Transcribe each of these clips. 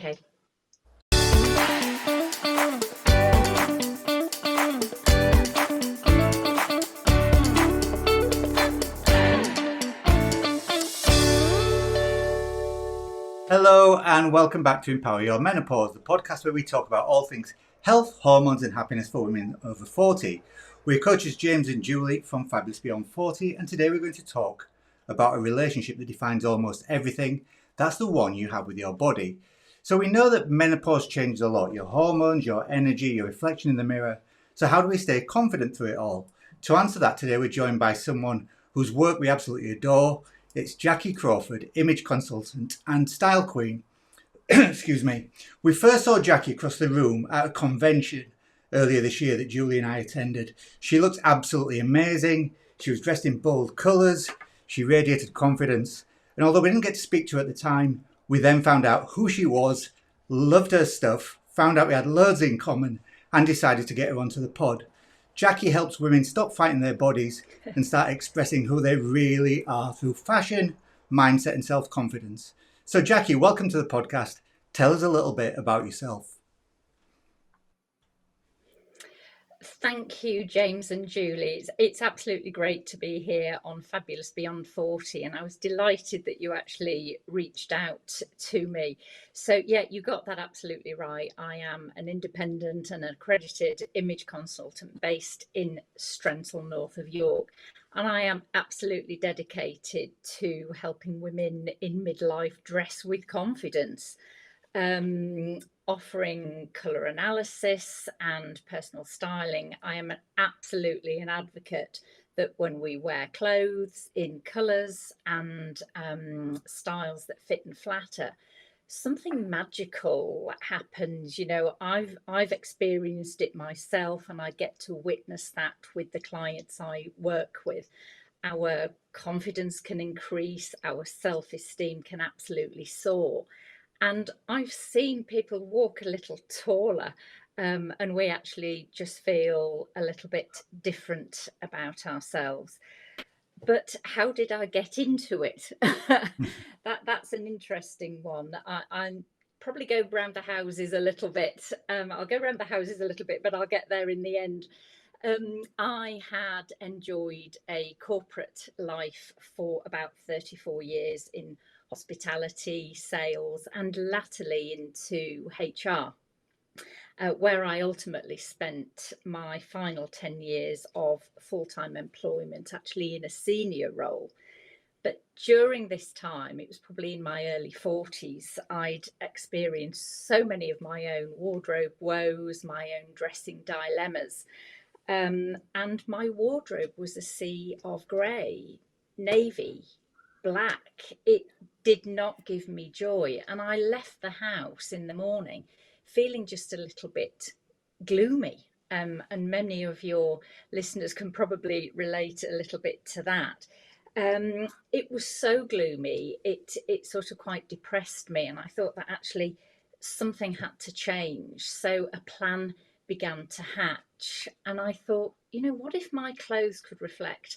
Okay. Hello and welcome back to Empower Your Menopause, the podcast where we talk about all things health, hormones and happiness for women over 40. We're coaches James and Juli from Fabulous Beyond 40, and today we're going to talk about a relationship that defines almost everything. That's the one you have with your body. So we know that menopause changes a lot, your hormones, your energy, your reflection in the mirror. So how do we stay confident through it all? To answer that, today we're joined by someone whose work we absolutely adore. It's Jackie Crawford, image consultant and style queen. Excuse me. We first saw Jackie across the room at a convention earlier this year that Juli and I attended. She looked absolutely amazing. She was dressed in bold colours. She radiated confidence. And although we didn't get to speak to her at the time, we then found out who she was, loved her stuff, found out we had loads in common, and decided to get her onto the pod. Jackie helps women stop fighting their bodies and start expressing who they really are through fashion, mindset and self-confidence. So Jackie, welcome to the podcast. Tell us a little bit about yourself. Thank you, James and Juli. It's absolutely great to be here on Fabulous Beyond 40, and I was delighted that you actually reached out to me. So yeah, you got that absolutely right. I am an independent and accredited image consultant based in Strensall, north of York, and I am absolutely dedicated to helping women in midlife dress with confidence. Offering colour analysis and personal styling. I am absolutely an advocate that when we wear clothes in colours and styles that fit and flatter, something magical happens. You know, I've experienced it myself, and I get to witness that with the clients I work with. Our confidence can increase, our self-esteem can absolutely soar. And I've seen people walk a little taller, and we actually just feel a little bit different about ourselves. But how did I get into it? That's an interesting one. I'm probably go around the houses a little bit. I'll go around the houses a little bit, but I'll get there in the end. I had enjoyed a corporate life for about 34 years in hospitality, sales, and latterly into HR, where I ultimately spent my final 10 years of full-time employment actually in a senior role. But during this time, it was probably in my early 40s, I'd experienced so many of my own wardrobe woes, my own dressing dilemmas. And my wardrobe was a sea of grey, navy, black. It did not give me joy. And I left the house in the morning feeling just a little bit gloomy. And many of your listeners can probably relate a little bit to that. It was so gloomy, it sort of quite depressed me. And I thought that actually something had to change. So a plan began to hatch. And I thought, you know, what if my clothes could reflect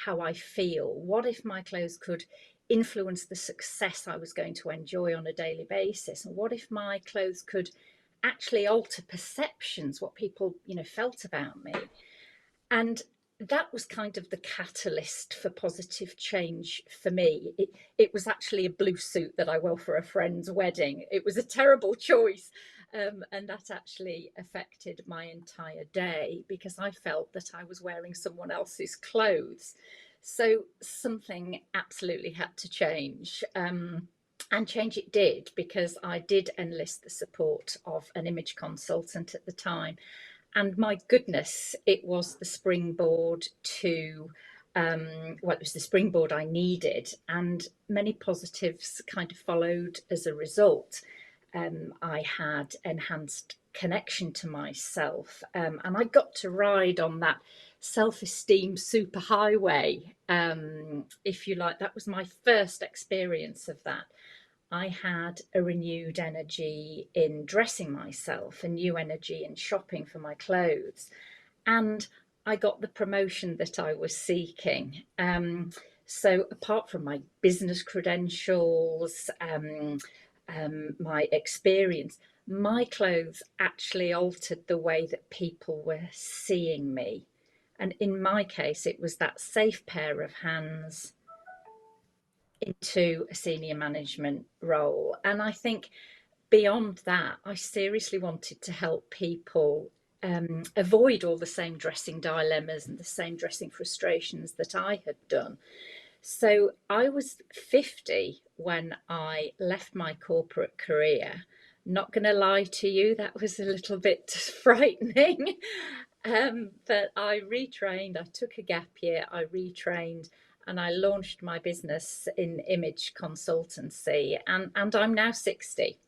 how I feel? What if my clothes could influence the success I was going to enjoy on a daily basis? And what if my clothes could actually alter perceptions, what people, you know, felt about me? And that was kind of the catalyst for positive change for me. It was actually a blue suit that I wore for a friend's wedding. It was a terrible choice. And that actually affected my entire day because I felt that I was wearing someone else's clothes. So something absolutely had to change. And change it did, because I did enlist the support of an image consultant at the time. And my goodness, it was the springboard to, well, it was the springboard I needed. And many positives kind of followed as a result. I had enhanced connection to myself, and I got to ride on that self-esteem superhighway, if you like. That was my first experience of that. I had a renewed energy in dressing myself, a new energy in shopping for my clothes, and I got the promotion that I was seeking. So apart from my business credentials, my experience, my clothes actually altered the way that people were seeing me. And in my case, it was that safe pair of hands into a senior management role. And I think beyond that, I seriously wanted to help people avoid all the same dressing dilemmas and the same dressing frustrations that I had done. So I was 50 when I left my corporate career. Not going to lie to you, that was a little bit frightening. But I retrained, I took a gap year, I retrained, and I launched my business in image consultancy. And I'm now 60.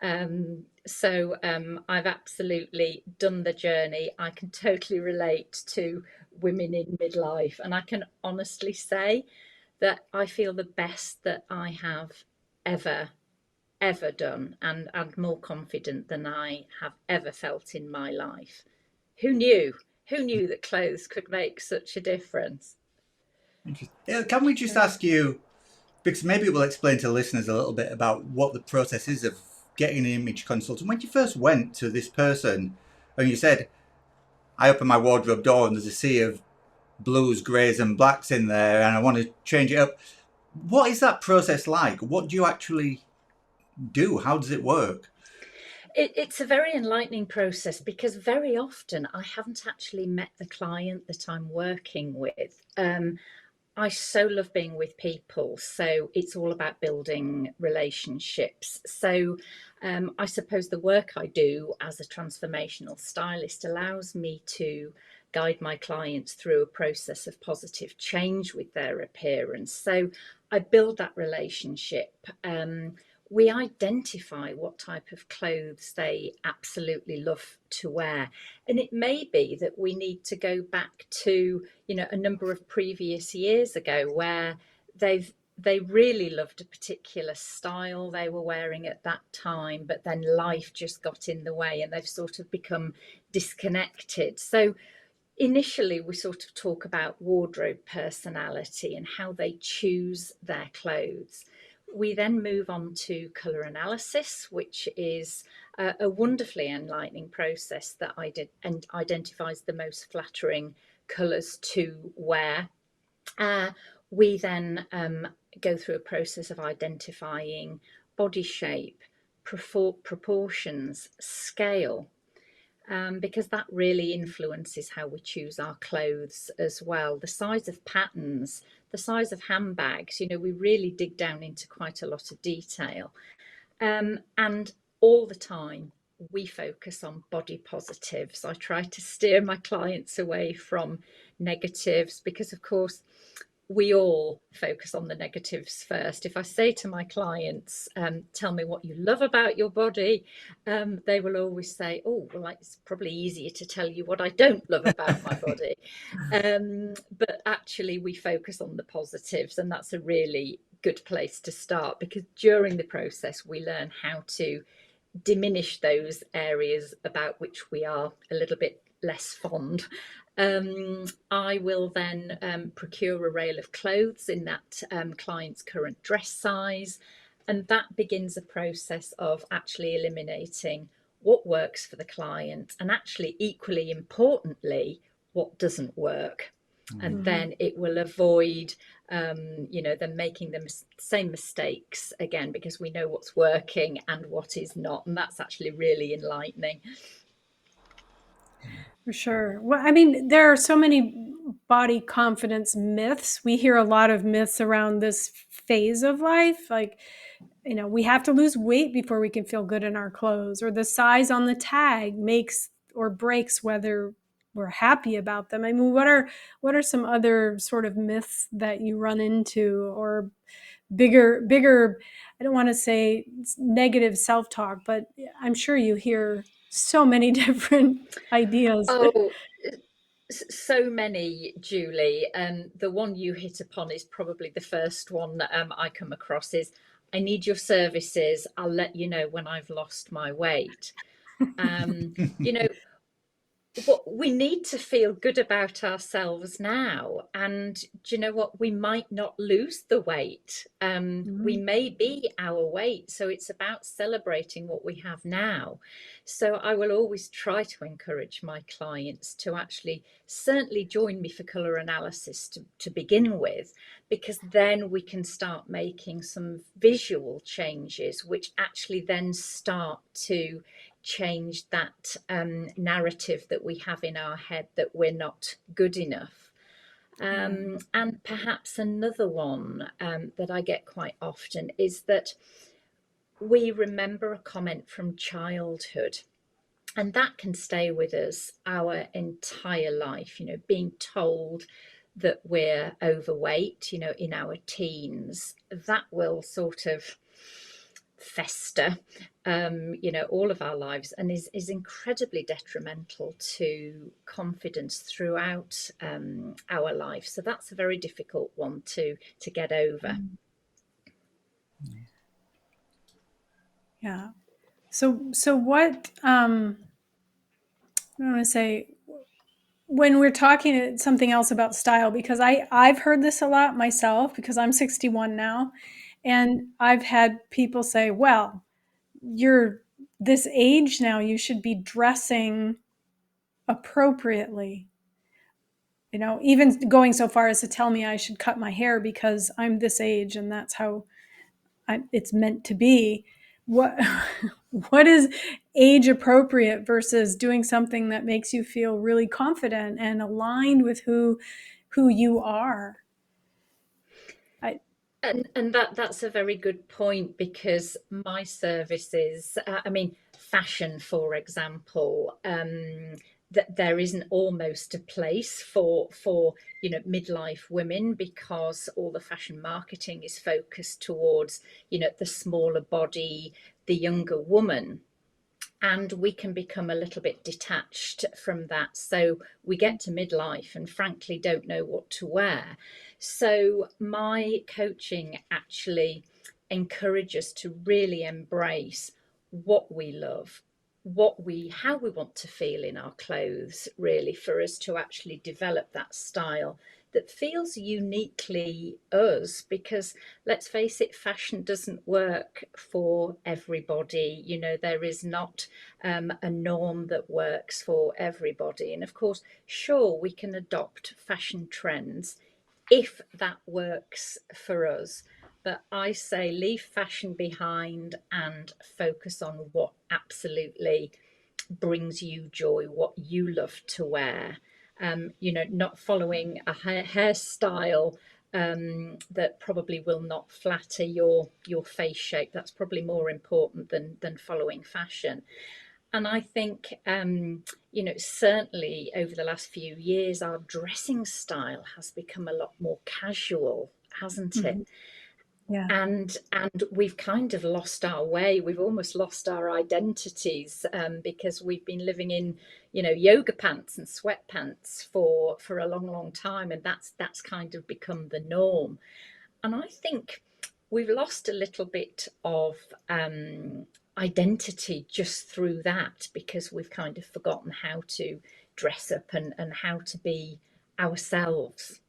I've absolutely done the journey. I can totally relate to women in midlife, and I can honestly say that I feel the best that I have ever, ever done, and more confident than I have ever felt in my life. Who knew? Who knew that clothes could make such a difference? Interesting. Yeah, can we just ask you, because maybe we'll explain to listeners a little bit about what the process is of getting an image consultant. When you first went to this person and you said, I open my wardrobe door and there's a sea of blues, greys, and blacks in there, and I want to change it up. What is that process like? What do you actually do? How does it work? It's a very enlightening process because very often I haven't actually met the client that I'm working with. I so love being with people, so it's all about building relationships. I suppose the work I do as a transformational stylist allows me to guide my clients through a process of positive change with their appearance. So I build that relationship. We identify what type of clothes they absolutely love to wear. And it may be that we need to go back to, a number of previous years ago where they really loved a particular style they were wearing at that time, but then life just got in the way and they've sort of become disconnected. So initially we sort of talk about wardrobe personality and how they choose their clothes. We then move on to colour analysis, which is a wonderfully enlightening process that I did and identifies the most flattering colours to wear. Uh, we then go through a process of identifying body shape, proportions, scale, because that really influences how we choose our clothes as well. The size of patterns, the size of handbags, we really dig down into quite a lot of detail. And all the time, we focus on body positives. I try to steer my clients away from negatives because, of course, we all focus on the negatives first. If I say to my clients, tell me what you love about your body, they will always say, oh, well, it's probably easier to tell you what I don't love about my body. But actually, we focus on the positives, and that's a really good place to start because during the process, we learn how to diminish those areas about which we are a little bit less fond. I will then procure a rail of clothes in that client's current dress size, and that begins a process of actually eliminating what works for the client and actually equally importantly what doesn't work. And then it will avoid them making the same mistakes again because we know what's working and what is not, and that's actually really enlightening. For sure. Well, I mean, there are so many body confidence myths. We hear a lot of myths around this phase of life, like, we have to lose weight before we can feel good in our clothes, or the size on the tag makes or breaks whether we're happy about them. I mean, what are some other sort of myths that you run into, or bigger, I don't want to say negative self-talk, but I'm sure you hear so many different ideas. Oh, so many, Julie. The one you hit upon is probably the first one that I come across is, I need your services. I'll let you know when I've lost my weight. You know, What we need to feel good about ourselves now, and do you know what, we might not lose the weight, we Mhm. may be our weight, so it's about celebrating what we have now. So I will always try to encourage my clients to actually certainly join me for colour analysis to begin with, because then we can start making some visual changes which actually then start to change that narrative that we have in our head that we're not good enough. Yeah. And perhaps another one that I get quite often is that we remember a comment from childhood, and that can stay with us our entire life, being told that we're overweight, in our teens. That will sort of fester, all of our lives, and is incredibly detrimental to confidence throughout our life. So that's a very difficult one to get over. Yeah. So what I want to say, when we're talking something else about style, because I've heard this a lot myself, because I'm 61 now, and I've had people say, well, you're this age now, you should be dressing appropriately. Even going so far as to tell me I should cut my hair because I'm this age and that's how it's meant to be. What what is age appropriate versus doing something that makes you feel really confident and aligned with who you are? I And that's a very good point, because my services, I mean, fashion, for example, that there isn't almost a place for midlife women, because all the fashion marketing is focused towards the smaller body, the younger woman, and we can become a little bit detached from that. So we get to midlife and frankly don't know what to wear. So my coaching actually encourages to really embrace what we love, how we want to feel in our clothes, really, for us to actually develop that style that feels uniquely us. Because let's face it, fashion doesn't work for everybody. There is not a norm that works for everybody. And of course, sure, we can adopt fashion trends if that works for us. But I say leave fashion behind and focus on what absolutely brings you joy, what you love to wear. Not following a hairstyle that probably will not flatter your face shape. That's probably more important than following fashion. And I think, certainly over the last few years, our dressing style has become a lot more casual, hasn't it? Mhm. Yeah. And we've kind of lost our way. We've almost lost our identities, because we've been living in, yoga pants and sweatpants for a long time, and that's kind of become the norm. And I think we've lost a little bit of identity just through that, because we've kind of forgotten how to dress up and how to be ourselves.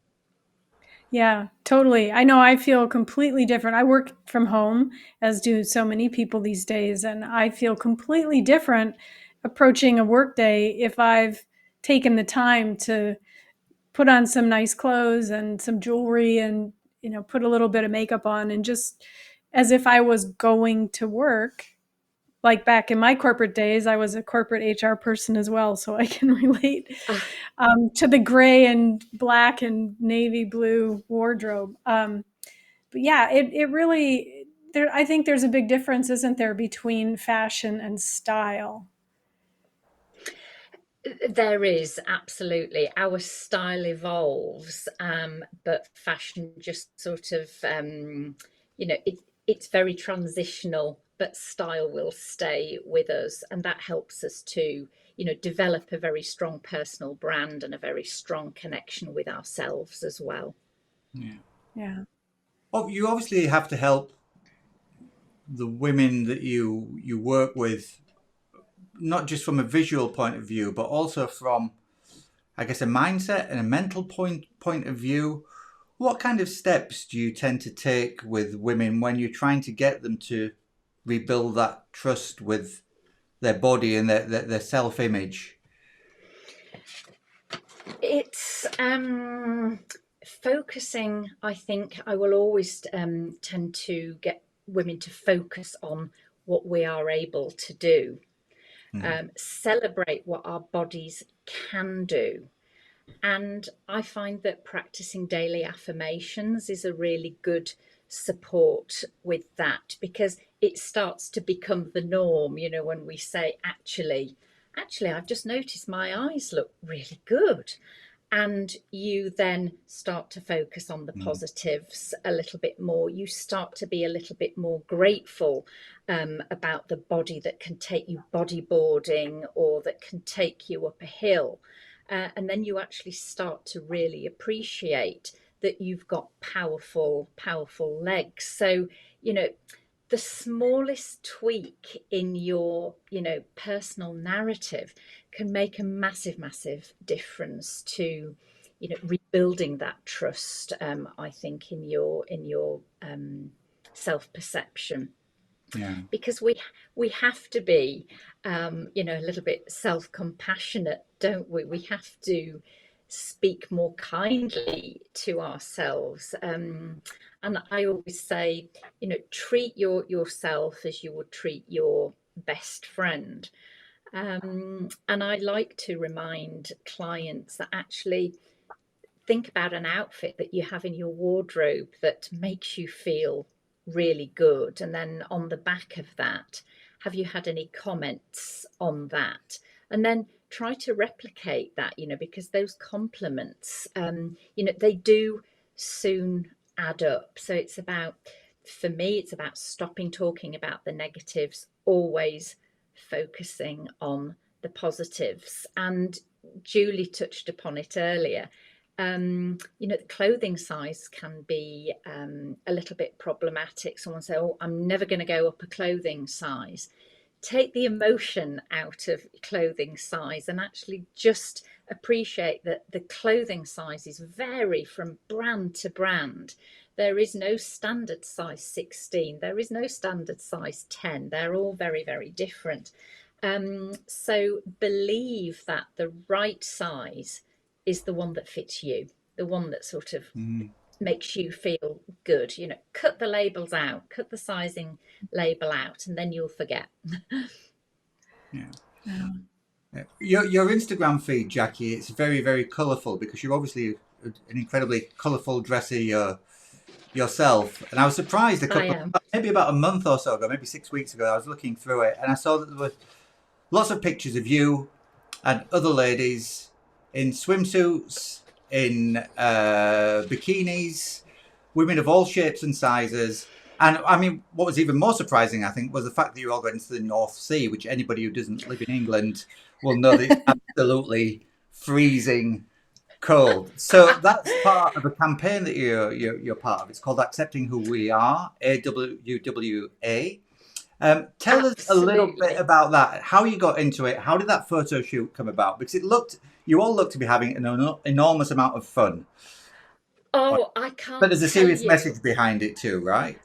Yeah, totally. I know I feel completely different. I work from home, as do so many people these days, and I feel completely different approaching a workday if I've taken the time to put on some nice clothes and some jewelry and put a little bit of makeup on, and just as if I was going to work. Like back in my corporate days, I was a corporate HR person as well, so I can relate to the gray and black and navy blue wardrobe. But yeah, it really there. I think there's a big difference, isn't there, between fashion and style? There is, absolutely. Our style evolves, but fashion just sort of, it's very transitional, but style will stay with us. And that helps us to, develop a very strong personal brand and a very strong connection with ourselves as well. Yeah. Yeah. Oh, you obviously have to help the women that you work with not just from a visual point of view, but also from, I guess, a mindset and a mental point of view. What kind of steps do you tend to take with women when you're trying to get them to rebuild that trust with their body and their self-image? It's focusing. I think I will always tend to get women to focus on what we are able to do. Celebrate what our bodies can do. And I find that practicing daily affirmations is a really good support with that, because it starts to become the norm. You know, when we say, actually, I've just noticed my eyes look really good. And you then start to focus on the positives a little bit more. You start to be a little bit more grateful about the body that can take you bodyboarding or that can take you up a hill. And then you actually start to really appreciate that you've got powerful legs. So, you know, the smallest tweak in your, personal narrative can make a massive difference to, rebuilding that trust. I think in your self-perception. Yeah. Because we have to be, a little bit self-compassionate, don't we? We have to speak more kindly to ourselves. And I always say, treat yourself as you would treat your best friend. And I like to remind clients that actually think about an outfit that you have in your wardrobe that makes you feel really good. And then on the back of that, have you had any comments on that? And then try to replicate that, because those compliments, they do soon add up. So it's about, for me, it's about stopping talking about the negatives, always focusing on the positives. And Juli touched upon it earlier. The clothing size can be a little bit problematic. Someone say, "Oh, I'm never going to go up a clothing size." Take the emotion out of clothing size and actually just appreciate that the clothing sizes vary from brand to brand. There is no standard size 16. There is no standard size 10. They're all very different. So believe that the right size is the one that fits you, the one that sort of makes you feel good. Cut the labels out, cut the sizing label out, and then you'll forget. Yeah. Your Instagram feed, Jackie, it's very colourful, because you're obviously an incredibly colourful dresser yourself. And I was surprised maybe about a month or so ago, maybe 6 weeks ago, I was looking through it and I saw that there were lots of pictures of you and other ladies in swimsuits, in bikinis, women of all shapes and sizes. And I mean, what was even more surprising, I think, was the fact that you all got into the North Sea, which anybody who doesn't live in England will know that it's absolutely freezing cold. So that's part of a campaign that you're part of. It's called Accepting Who We Are, AWWA. Tell us a little bit about that. How you got into it? How did that photo shoot come about? Because you all looked to be having an enormous amount of fun. Oh, I can't. But there's a serious message behind it too, right?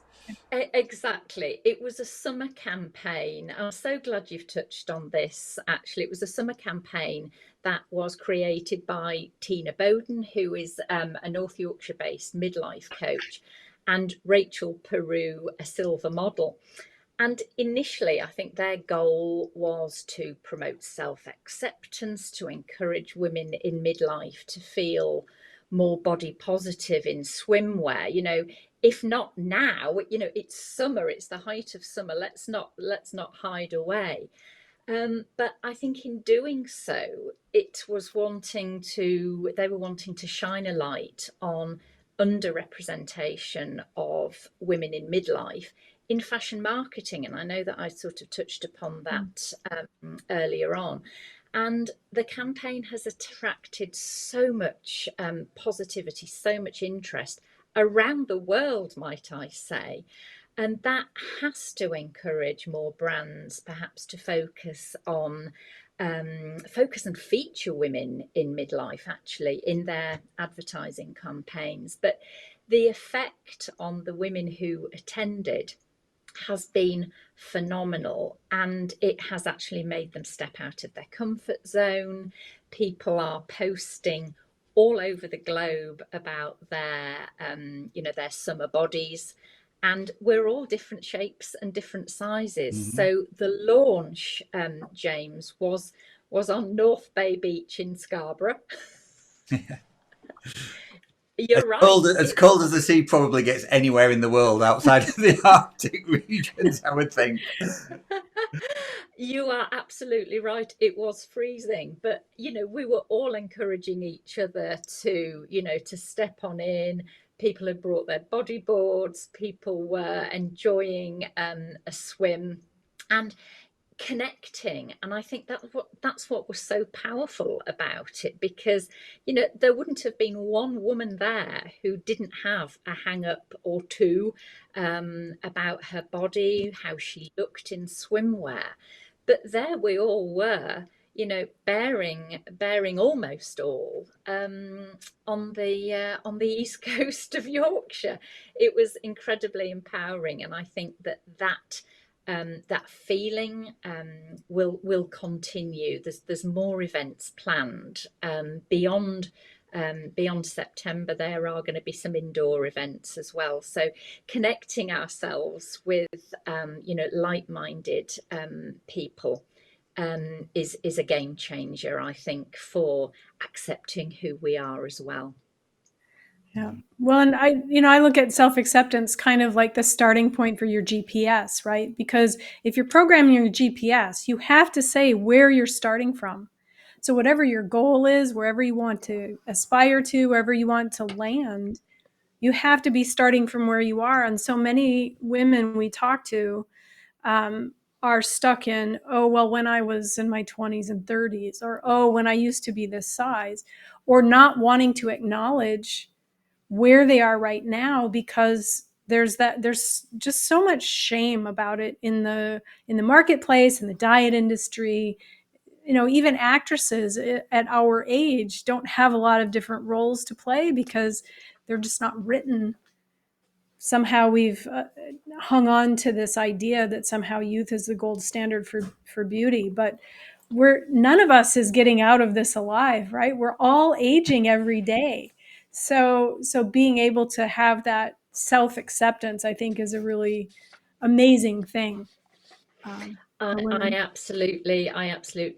Exactly. It was a summer campaign. I'm so glad you've touched on this. Actually, it was a summer campaign that was created by Tina Bowden, who is a North Yorkshire-based midlife coach, and Rachel Peru, a silver model. And initially, I think their goal was to promote self-acceptance, to encourage women in midlife to feel more body positive in swimwear. If not now, it's summer, it's the height of summer. Let's not hide away. But I think in doing so, they were wanting to shine a light on underrepresentation of women in midlife in fashion marketing. And I know that I sort of touched upon that earlier on. And the campaign has attracted so much positivity, so much interest around the world, might I say. And that has to encourage more brands perhaps to focus and feature women in midlife actually in their advertising campaigns. But the effect on the women who attended has been phenomenal, and it has actually made them step out of their comfort zone. People are posting all over the globe about their summer bodies, and we're all different shapes and different sizes. Mm-hmm. So the launch, James, was on North Bay Beach in Scarborough. You're right. As cold as the sea probably gets anywhere in the world outside of the Arctic regions, I would think. You are absolutely right. It was freezing, but we were all encouraging each other to step on in. People had brought their bodyboards. People were enjoying a swim and connecting. And I think that's what was so powerful about it, because there wouldn't have been one woman there who didn't have a hang up or two about her body, how she looked in swimwear. But there we all were, bearing almost all on the east coast of Yorkshire. It was incredibly empowering, and I think that feeling will continue. There's more events planned beyond September. There are going to be some indoor events as well. So connecting ourselves with like-minded people is a game changer, I think, for accepting who we are as well. Yeah. Well, and I look at self-acceptance kind of like the starting point for your GPS, right? Because if you're programming your GPS, you have to say where you're starting from. So whatever your goal is, wherever you want to aspire to, wherever you want to land, you have to be starting from where you are. And so many women we talk to are stuck in, oh, well, when I was in my 20s and 30s, or, oh, when I used to be this size, or not wanting to acknowledge where they are right now, because there's just so much shame about it in the marketplace, in the diet industry. Even actresses at our age don't have a lot of different roles to play because they're just not written. Somehow we've hung on to this idea that somehow youth is the gold standard for beauty, but none of us is getting out of this alive, right? We're all aging every day. So being able to have that self-acceptance, I think, is a really amazing thing. I absolutely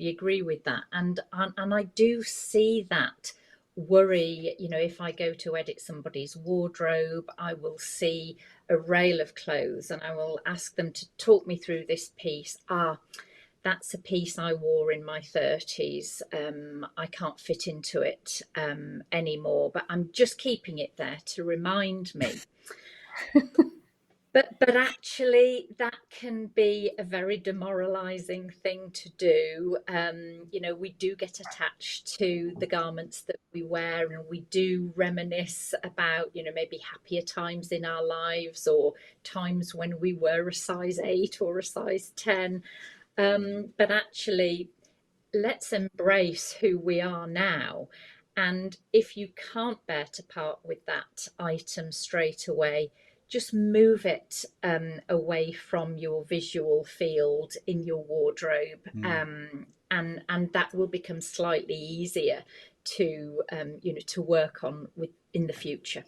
agree with that, and I do see that worry. If I go to edit somebody's wardrobe, I will see a rail of clothes, and I will ask them to talk me through this piece. That's a piece I wore in my 30s. I can't fit into it anymore, but I'm just keeping it there to remind me. But actually, that can be a very demoralizing thing to do. We do get attached to the garments that we wear, and we do reminisce about, maybe happier times in our lives, or times when we were a size 8 or a size 10. But actually, let's embrace who we are now. And if you can't bear to part with that item straight away, just move it away from your visual field in your wardrobe, and that will become slightly easier to to work on in the future.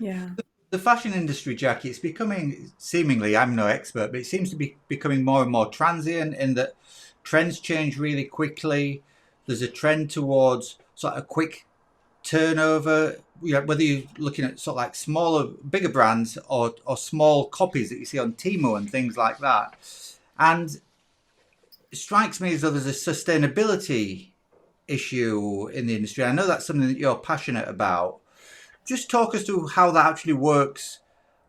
Yeah. The fashion industry, Jackie, it's becoming, seemingly, I'm no expert, but it seems to be becoming more and more transient in that trends change really quickly. There's a trend towards sort of quick turnover, whether you're looking at sort of like smaller, bigger brands or small copies that you see on Temu and things like that. And it strikes me as though there's a sustainability issue in the industry. I know that's something that you're passionate about. Just talk us through how that actually works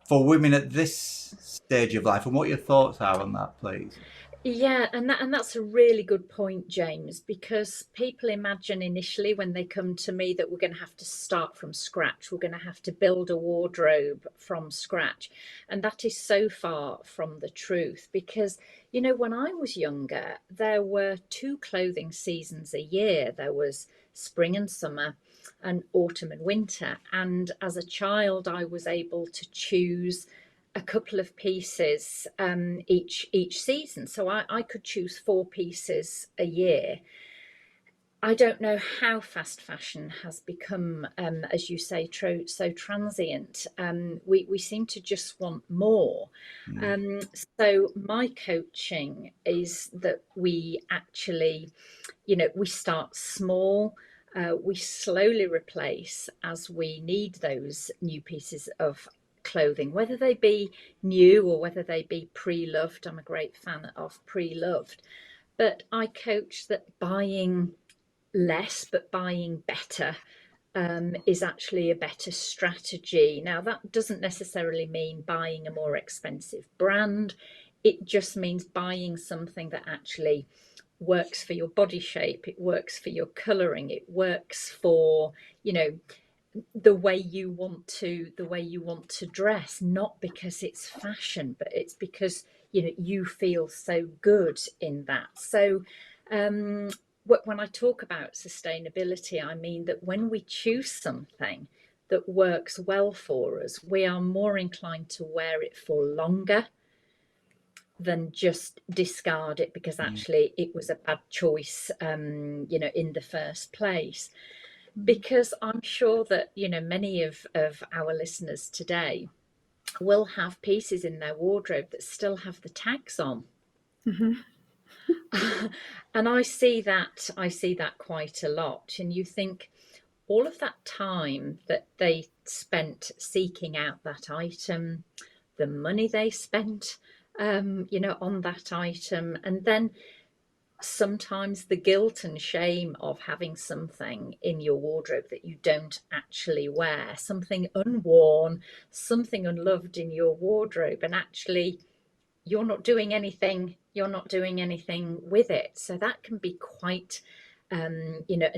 for women at this stage of life and what your thoughts are on that, please. Yeah, and that's a really good point, James, because people imagine initially when they come to me that we're going to have to start from scratch. We're going to have to build a wardrobe from scratch. And that is so far from the truth because, when I was younger, there were two clothing seasons a year. There was spring and summer and autumn and winter. And as a child, I was able to choose a couple of pieces each season. So I could choose 4 pieces a year. I don't know how fast fashion has become, as you say, so transient. We seem to just want more. Mm. Um, so my coaching is that we actually, we start small. We slowly replace as we need those new pieces of clothing, whether they be new or whether they be pre-loved. I'm a great fan of pre-loved. But I coach that buying less but buying better is actually a better strategy. Now, that doesn't necessarily mean buying a more expensive brand. It just means buying something that actually works for your body shape, it works for your colouring, it works for, the way you want to dress, not because it's fashion, but it's because you feel so good in that. So when I talk about sustainability, I mean that when we choose something that works well for us, we are more inclined to wear it for longer than just discard it because actually it was a bad choice, in the first place. Because I'm sure that, many of our listeners today will have pieces in their wardrobe that still have the tags on. Mm-hmm. And I see that quite a lot. And you think all of that time that they spent seeking out that item, the money they spent, on that item, and then sometimes the guilt and shame of having something in your wardrobe that you don't actually wear, something unworn, something unloved in your wardrobe, and actually you're not doing anything with it. So that can be quite a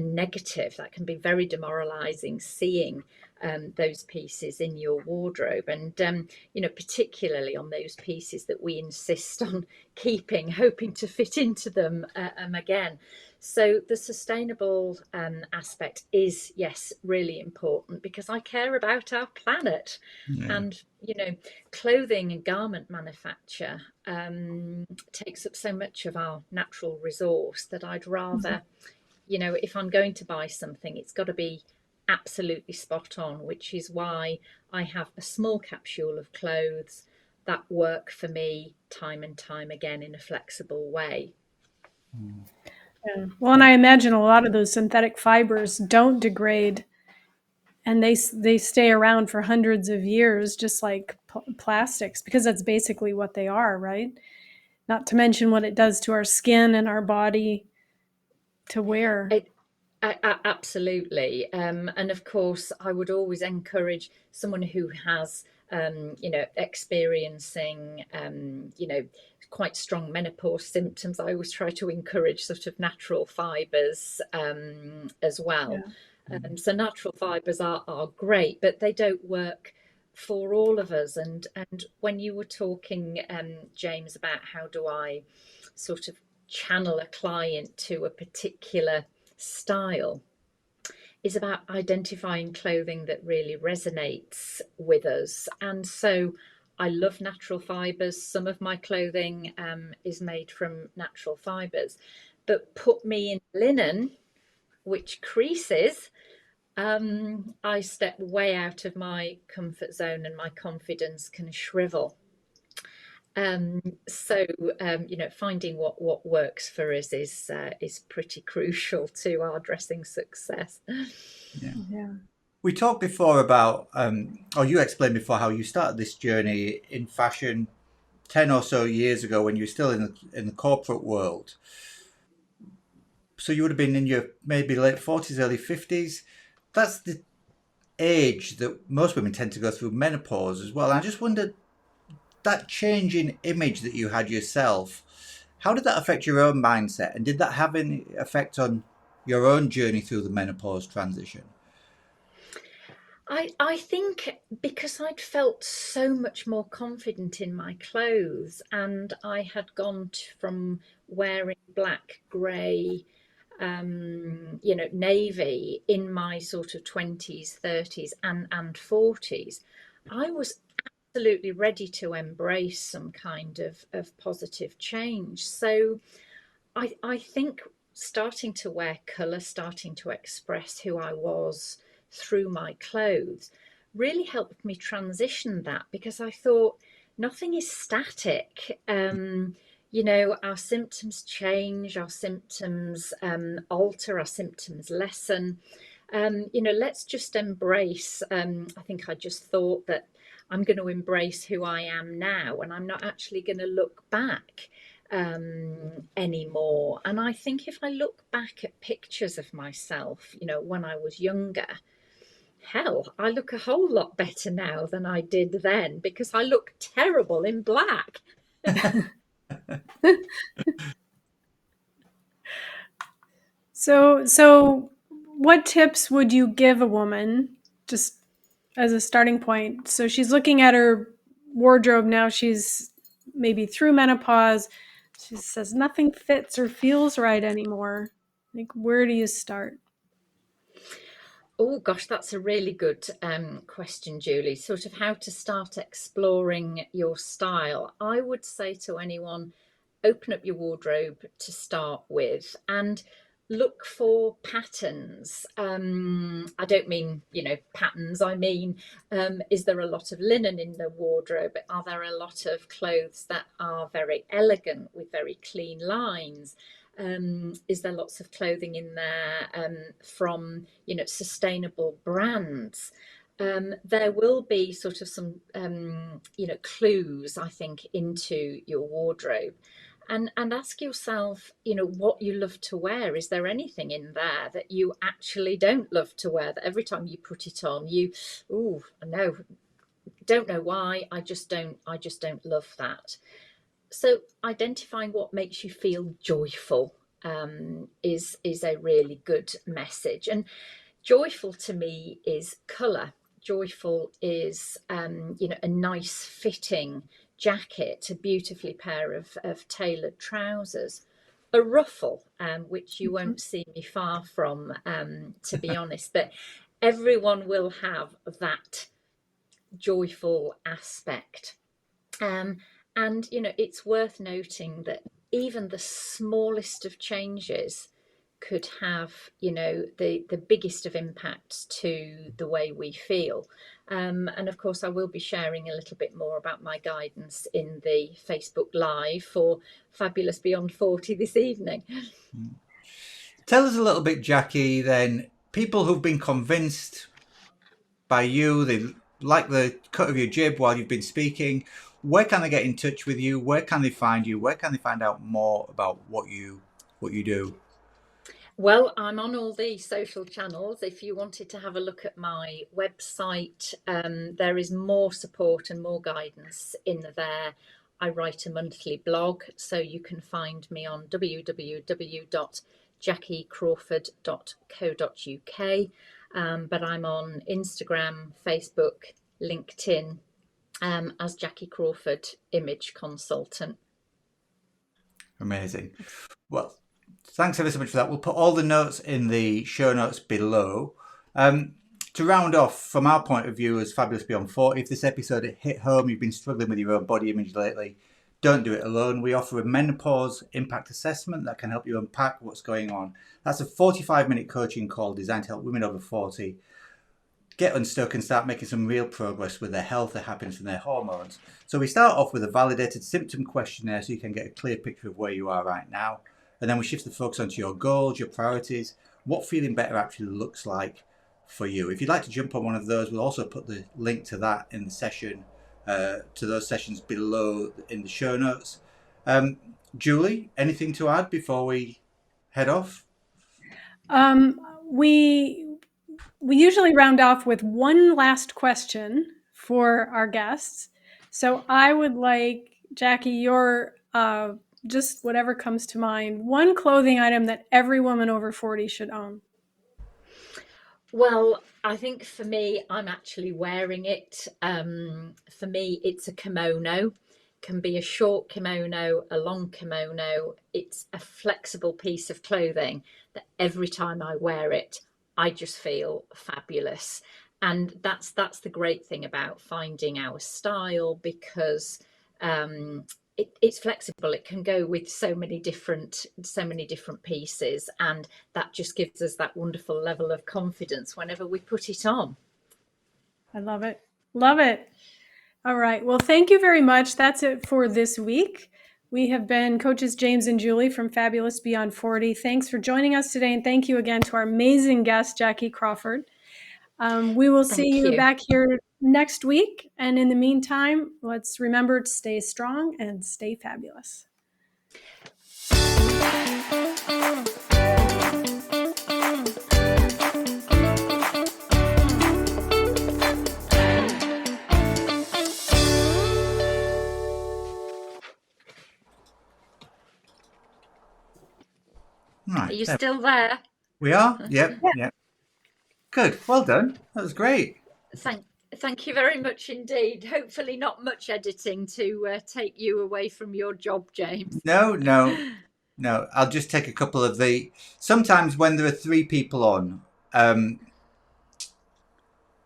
negative. That can be very demoralizing, seeing those pieces in your wardrobe, and particularly on those pieces that we insist on keeping, hoping to fit into them again. So the sustainable aspect is, yes, really important because I care about our planet. Yeah. And clothing and garment manufacture takes up so much of our natural resource that I'd rather, if I'm going to buy something, it's got to be absolutely spot on, which is why I have a small capsule of clothes that work for me time and time again in a flexible way. Yeah. Well, and I imagine a lot of those synthetic fibers don't degrade, and they stay around for hundreds of years, just like plastics, because that's basically what they are, right? Not to mention what it does to our skin and our body to wear. It, absolutely. And of course, I would always encourage someone who has, experiencing, quite strong menopause symptoms. I always try to encourage sort of natural fibres as well. Yeah. So natural fibres are great, but they don't work for all of us. And when you were talking, James, about how do I sort of channel a client to a particular style, is about identifying clothing that really resonates with us. And so I love natural fibres. Some of my clothing is made from natural fibres, but put me in linen, which creases, I step way out of my comfort zone and my confidence can shrivel. So finding what works for us is pretty crucial to our dressing success. Yeah. Yeah. We talked before about, or you explained before how you started this journey in fashion 10 or so years ago when you were still in the corporate world. So you would have been in your maybe late 40s, early 50s. That's the age that most women tend to go through menopause as well. And I just wondered, that change in image that you had yourself, How did that affect your own mindset? And did that have any effect on your own journey through the menopause transition? I think because I'd felt so much more confident in my clothes, and I had gone from wearing black, grey, navy in my sort of 20s, 30s, and 40s, I was absolutely ready to embrace some kind of positive change. So I think starting to wear colour, starting to express who I was through my clothes really helped me transition that, because I thought nothing is static. Our symptoms change, our symptoms alter, our symptoms lessen. Let's just embrace. I think I just thought that I'm going to embrace who I am now, and I'm not actually going to look back anymore. And I think if I look back at pictures of myself, when I was younger, hell, I look a whole lot better now than I did then, because I look terrible in black. So what tips would you give a woman, just as a starting point? So she's looking at her wardrobe now. She's maybe through menopause. She says nothing fits or feels right anymore. Like, where do you start? Oh gosh, that's a really good question, Julie. Sort of how to start exploring your style. I would say to anyone, open up your wardrobe to start with and look for patterns. I don't mean, patterns. I mean, is there a lot of linen in the wardrobe? Are there a lot of clothes that are very elegant with very clean lines? Is there lots of clothing in there from sustainable brands? There will be sort of some clues, I think, into your wardrobe, and ask yourself, what you love to wear. Is there anything in there that you actually don't love to wear, that every time you put it on you, oh no, don't know why, I just don't love that. So identifying what makes you feel joyful is a really good message. And joyful to me is colour. Joyful is a nice fitting jacket, a beautifully pair of tailored trousers, a ruffle, which you won't see me far from, to be honest. But everyone will have that joyful aspect. Um, and it's worth noting that even the smallest of changes could have, the biggest of impacts to the way we feel. And of course, I will be sharing a little bit more about my guidance in the Facebook Live for Fabulous Beyond 40 this evening. Tell us a little bit, Jackie, then, people who've been convinced by you, they like the cut of your jib while you've been speaking. Where can they get in touch with you? Where can they find you? Where can they find out more about what you do? Well, I'm on all the social channels. If you wanted to have a look at my website, there is more support and more guidance in there. I write a monthly blog, so you can find me on www.jackiecrawford.co.uk. But I'm on Instagram, Facebook, LinkedIn, as Jackie Crawford, image consultant. Amazing. Well, thanks ever so much for that. We'll put all the notes in the show notes below. To round off, from our point of view as Fabulous Beyond 40, if this episode hit home, you've been struggling with your own body image lately, don't do it alone. We offer a menopause impact assessment that can help you unpack what's going on. That's a 45-minute coaching call designed to help women over 40 get unstuck and start making some real progress with their health, their happiness and their hormones. So we start off with a validated symptom questionnaire so you can get a clear picture of where you are right now. And then we shift the focus onto your goals, your priorities, what feeling better actually looks like for you. If you'd like to jump on one of those, we'll also put the link to that in the session, to those sessions below in the show notes. Juli, anything to add before we head off? We usually round off with one last question for our guests. So I would like, Jackie, your just whatever comes to mind. One clothing item that every woman over 40 should own. Well, I think for me, I'm actually wearing it. For me, it's a kimono. Can be a short kimono, a long kimono. It's a flexible piece of clothing that every time I wear it, I just feel fabulous. And that's the great thing about finding our style, because it's flexible. It can go with so many different pieces, and that just gives us that wonderful level of confidence whenever we put it on. I love it. Love it. All right. Well, thank you very much. That's it for this week. We have been coaches James and Juli from Fabulous Beyond 40. Thanks for joining us today. And thank you again to our amazing guest, Jackie Crawford. We will see you back here next week. And in the meantime, let's remember to stay strong and stay fabulous. Right. Are you still there? We are? Yep. Yep. Good. Well done. That was great. Thank you very much indeed. Hopefully not much editing to take you away from your job, James. No. I'll just take a couple of sometimes when there are three people on,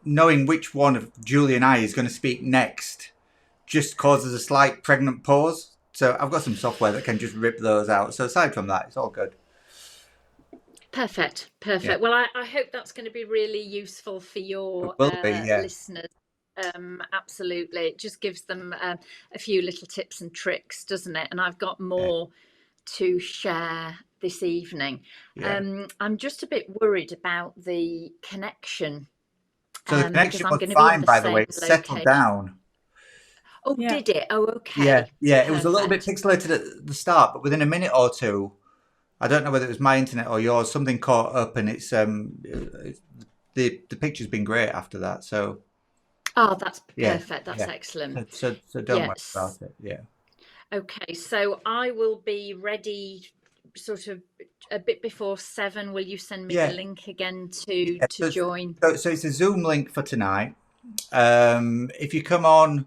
knowing which one of Juli and I is going to speak next just causes a slight pregnant pause. So I've got some software that can just rip those out. So aside from that, it's all good. Perfect. Yeah. Well, I hope that's going to be really useful for your listeners. Absolutely. It just gives them a few little tips and tricks, doesn't it? And I've got more to share this evening. I'm just a bit worried about the connection. So the connection was fine, by the way. It settled down. Oh, did it? Oh, okay. Yeah. It was a little bit pixelated at the start, but within a minute or two, I don't know whether it was my internet or yours, something caught up, and it's the picture's been great after that. So that's perfect. That's excellent. So don't worry about it. Yeah. Okay, so I will be ready sort of a bit before 7. Will you send me the link again to join? So it's a Zoom link for tonight. If you come on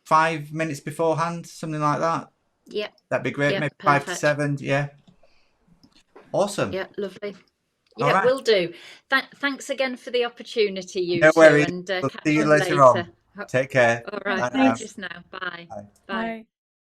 5 minutes beforehand, something like that. Yeah. That'd be great. Maybe perfect. 5 to 7. Yeah. Awesome. Yeah, lovely. Yeah, right. Will do. Thanks again for the opportunity, you two. No worries. And we'll see you later on. Take care. All right. Thanks. Just now. Bye. Bye.